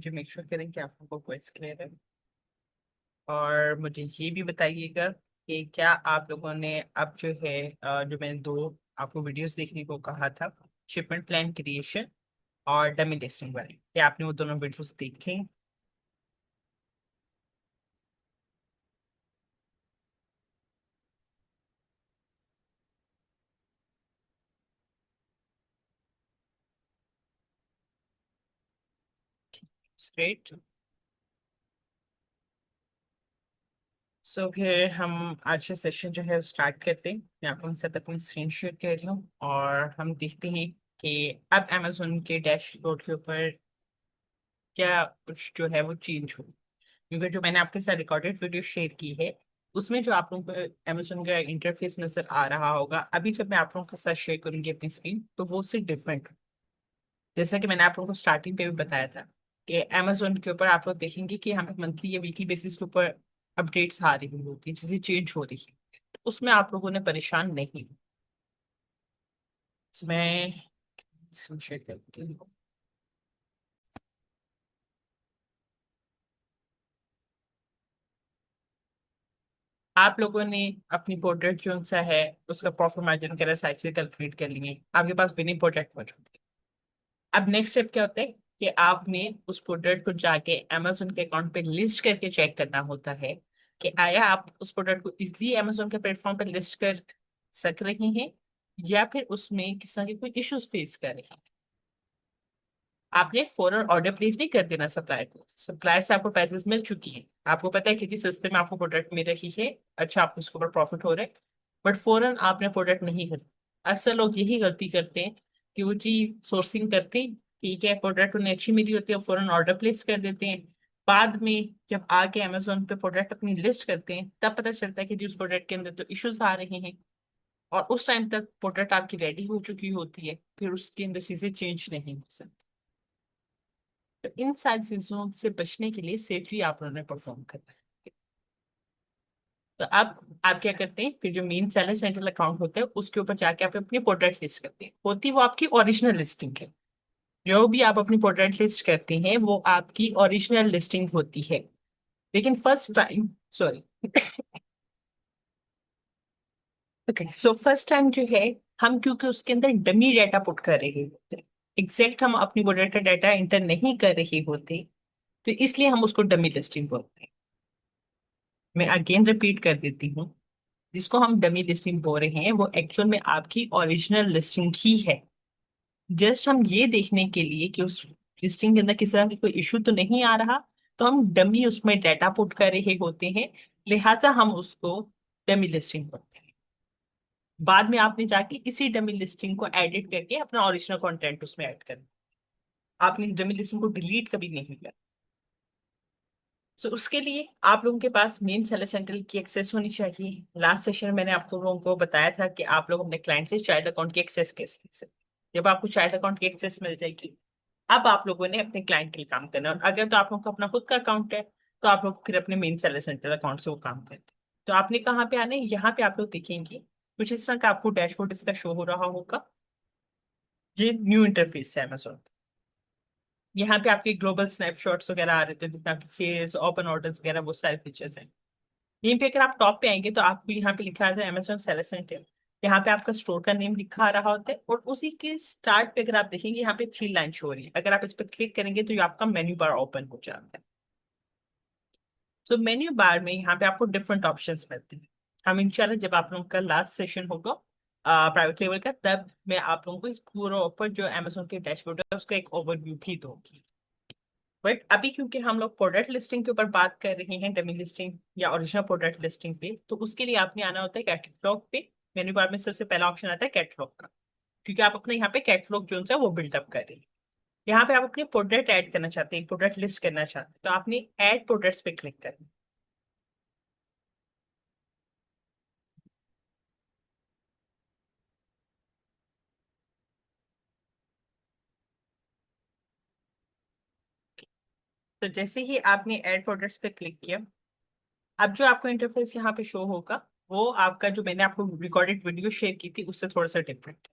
जो make sure करें कि आप लोगों को वॉइस क्लियर है। और मुझे ये भी बताइएगा कि क्या आप लोगों ने अब जो है जो मैंने दो आपको वीडियोस देखने को कहा था, शिपमेंट प्लान क्रिएशन और डमी टेस्टिंग वाले, क्या आपने वो दोनों वीडियोस देखे? ग्रेट। सो फिर हम आज का सेशन जो है स्टार्ट करते हैं। मैं आपको साथ अपनी स्क्रीन शेयर कर रही हूँ और हम देखते हैं कि अब अमेजोन के डैशबोर्ड के ऊपर क्या कुछ जो है वो चेंज हो। क्योंकि जो मैंने आपके साथ रिकॉर्डेड वीडियो शेयर की है उसमें जो आप लोगों को अमेजोन का इंटरफेस नजर आ रहा होगा, अभी जब मैं आप लोगों के साथ शेयर करूंगी अपनी स्क्रीन तो वो उससे डिफरेंट। जैसा कि मैंने आप लोगों को स्टार्टिंग पे भी बताया था कि अमेजोन के ऊपर आप लोग देखेंगे कि हमें मंथली या वीकली बेसिस के ऊपर अपडेट्स आ रही होती है, चीजें चेंज हो रही है। तो उसमें आप लोगों ने परेशान नहीं। मैं शेयर करती हूँ। आप लोगों ने अपनी पोर्ट्रेट जो सा है उसका प्रॉफिट मार्जिन वगैरह साइज से कैलकुलेट कर लिए, आपके पास विनिंग पोर्ट्रेट मौजूद है। अब नेक्स्ट स्टेप क्या होता है कि आपने उस प्रोडक्ट को जाके अमेजोन के अकाउंट पे लिस्ट करके चेक करना होता है कि आया आप उस प्रोडक्ट को इजीली अमेजोन के प्लेटफॉर्म पे लिस्ट कर सक रहे हैं या फिर उसमें किस तरह के कोई इश्यूज फेस कर रहे हैं। आपने फौरन ऑर्डर प्लेस नहीं कर देना सप्लायर को। सप्लायर से आपको पैसेज मिल चुकी है, आपको पता है कि सस्ते में आपको प्रोडक्ट मिल रही है, अच्छा आपको उसके ऊपर प्रॉफिट हो रहा है, बट फौरन आपने प्रोडक्ट नहीं खरीदा। अक्सर लोग यही गलती करते हैं कि वो चीज सोर्सिंग करते हैं, ठीक है, प्रोडक्ट उन्हें अच्छी मिली होती है, फौरन ऑर्डर प्लेस कर देते हैं। बाद में जब आके अमेजोन पे प्रोडक्ट अपनी लिस्ट करते हैं तब पता चलता है कि जी उस प्रोडक्ट के अंदर तो इश्यूज आ रहे हैं, और उस टाइम तक प्रोडक्ट आपकी रेडी हो चुकी होती है, फिर उसके अंदर चीजें चेंज नहीं हो सकती। तो इन सारी चीजों से बचने के लिए सेफली आप उन्होंने परफॉर्म करना है। तो अब आप क्या करते हैं, फिर जो मेन सेलर सेंट्रल अकाउंट होता है उसके ऊपर जाके आप अपनी प्रोडक्ट लिस्ट करते हैं, होती वो आपकी ओरिजिनल लिस्टिंग है। जो भी आप अपनी प्रोडक्ट लिस्ट करते हैं वो आपकी ओरिजिनल लिस्टिंग होती है। लेकिन first time, sorry, okay, so first time जो है हम क्योंकि उसके अंदर डमी डाटा पुट कर रहे होते हैं, एग्जैक्ट हम अपनी प्रोडक्ट का डाटा इंटर नहीं कर रहे होते, तो इसलिए हम उसको डमी लिस्टिंग बोलते हैं। मैं अगेन रिपीट कर देती हूँ, जिसको हम डमी लिस्टिंग बोल रहे हैं वो एक्चुअल में आपकी ओरिजिनल लिस्टिंग ही है। जस्ट हम ये देखने के लिए कि उस लिस्टिंग के अंदर किसी तरह की कोई इशू तो नहीं आ रहा, तो हम डमी उसमें डाटा पुट कर रहे होते हैं, लिहाजा हम उसको डमी लिस्टिंग बोलते हैं। बाद में आपने जाके इसी डमी लिस्टिंग को एडिट करके अपना ओरिजिनल कंटेंट उसमें ऐड करना। आपने इस डमी लिस्टिंग को डिलीट कभी नहीं किया। सो उसके लिए आप लोगों के पास मेन सेलर सेंट्रल की एक्सेस होनी चाहिए। लास्ट सेशन में मैंने आपको लोगों को बताया था कि आप लोग अपने क्लाइंट से चाइल्ड अकाउंट की एक्सेस कैसे ले सकते हैं। जब आपको चाइल्ड अकाउंट की एक्सेस मिल जाएगी, अब आप लोगों ने अपने क्लाइंट के लिए काम करना है। और अगर तो आप लोगों का अपना खुद का अकाउंट है तो आप लोग फिर अपने मेन सेलर सेंट्रल अकाउंट से वो काम करते हैं। तो आपने कहाँ पे आना है, यहाँ पे आप लोग देखेंगे कुछ इस तरह का आपको डैशबोर्ड इसका शो हो रहा होगा। ये न्यू इंटरफेस है अमेजोन। यहाँ पे आपके ग्लोबल स्नैपशॉट्स वगैरह आ रहे थे जिसमें आपकी सेल्स, ओपन ऑर्डर्स वगैरह वो सारे फीचर्स हैं। यहीं पे अगर आप टॉप पे आएंगे तो आपको यहाँ पे लिखा है अमेजोन सेलर सेंटर। यहाँ पे आपका स्टोर का नेम लिखा आ रहा होता है और उसी के स्टार्ट पे अगर आप देखेंगे यहाँ पे थ्री लाइन शो हो रही है। अगर आप इस पर क्लिक करेंगे तो ये आपका मेन्यू बार ओपन हो जाता है। तो मेन्यू बार में यहाँ पे आपको डिफरेंट ऑप्शंस मिलते हैं। हम इंशाल्लाह जब आप लोगों का लास्ट सेशन होगा प्राइवेट लेवल का, तब मैं आप लोगों को इस पूरा ऊपर जो अमेजोन के डैशबोर्ड है उसका एक ओवरव्यू भी दूंगी। बट अभी क्योंकि हम लोग प्रोडक्ट लिस्टिंग के ऊपर बात कर रहे हैं, डमी लिस्टिंग या ओरिजिनल प्रोडक्ट लिस्टिंग पे, तो उसके लिए आपने आना होता है कैटलॉग पे। मेन्यू बार में सबसे पहला ऑप्शन आता है कैटलॉग का, क्योंकि आप अपने यहाँ पे कैटलॉग जो है वो बिल्डअप कर रहे हैं। यहाँ पे आप अपने प्रोडक्ट ऐड करना चाहते हैं, प्रोडक्ट लिस्ट करना चाहते हैं, तो आपने ऐड प्रोडक्ट्स पे क्लिक करना। तो जैसे ही आपने ऐड प्रोडक्ट्स पे क्लिक किया, अब जो आपको इंटरफेस यहाँ पे शो होगा वो आपका जो मैंने आपको रिकॉर्डेड वीडियो शेयर की थी उससे थोड़ा सा different.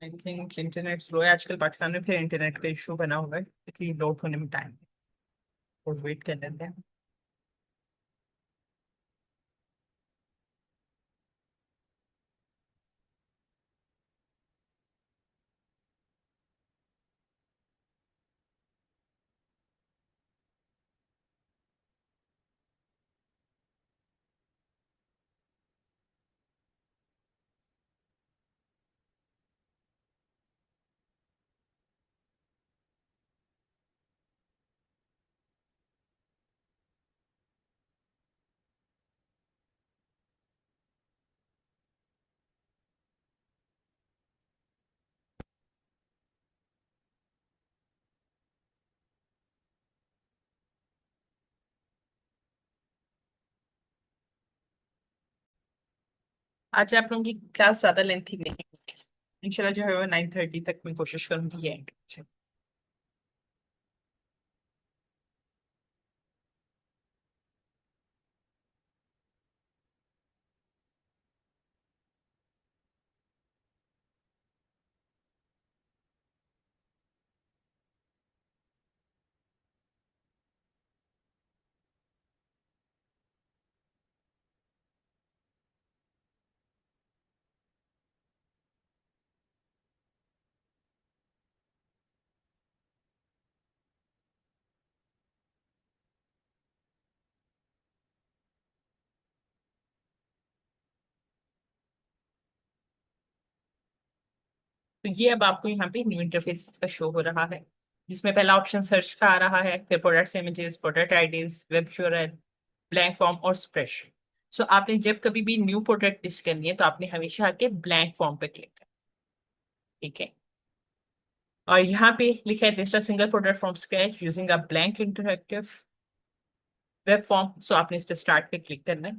I think internet slow है आजकल पाकिस्तान में, फिर इंटरनेट का इशू बना हुआ है, इसलिए लोड होने में टाइम, और वेट कर लेते हैं। आज आप लोगों की क्लास ज्यादा लेंथी नहीं होगी, इंशाल्लाह जो है वो 9:30 तक मैं कोशिश करूंगी ये एंड। तो ये अब आपको यहाँ पे न्यू इंटरफेस का शो हो रहा है, जिसमें पहला ऑप्शन सर्च का आ रहा है, फिर products images, product IDs, web URL, blank form और स्प्रेडशीट। सो आपने जब कभी भी न्यू प्रोडक्ट लिस्ट करनी है तो आपने हमेशा आके ब्लैंक फॉर्म पे क्लिक करना। ठीक है, और यहाँ पे लिखा है list a single product from scratch using a blank interactive web form. So आपने इस पे स्टार्ट पे क्लिक करना है।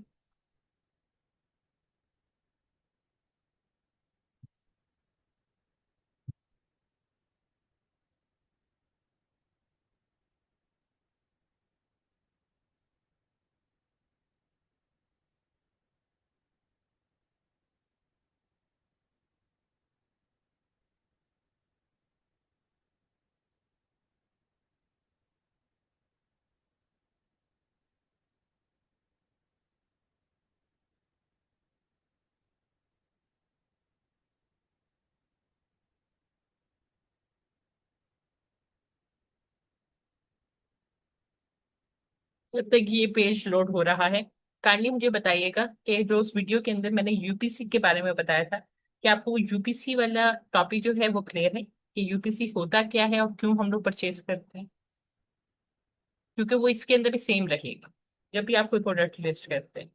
जब तक ये पेज लोड हो रहा है, काइंडली मुझे बताइएगा कि जो उस वीडियो के अंदर मैंने यूपीसी के बारे में बताया था, कि आपको यूपीसी वाला टॉपिक जो है वो क्लियर है कि यूपीसी होता क्या है और क्यों हम लोग परचेज करते हैं? क्योंकि वो इसके अंदर भी सेम रहेगा जब भी आप कोई प्रोडक्ट लिस्ट करते हैं।